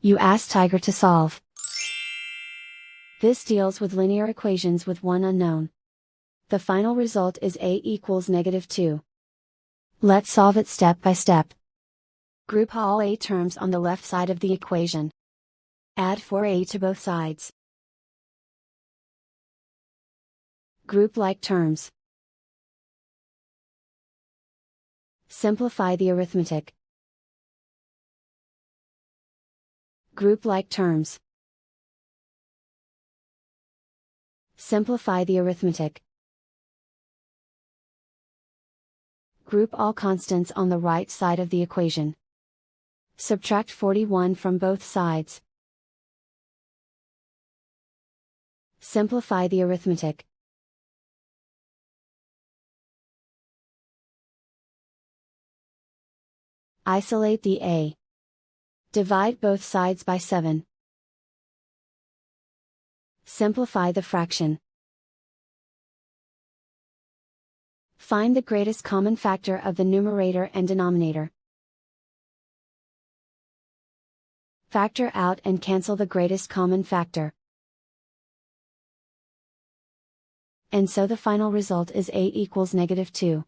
You ask Tiger to solve. This deals with linear equations with one unknown. The final result is a equals -2. Let's solve it step by step. Group all a terms on the left side of the equation. Add 4a to both sides. Group like terms. Simplify the arithmetic. Group like terms. Simplify the arithmetic. Group all constants on the right side of the equation. Subtract 41 from both sides. Simplify the arithmetic. Isolate the a. Divide both sides by 7. Simplify the fraction. Find the greatest common factor of the numerator and denominator. Factor out and cancel the greatest common factor. And so the final result is a equals -2.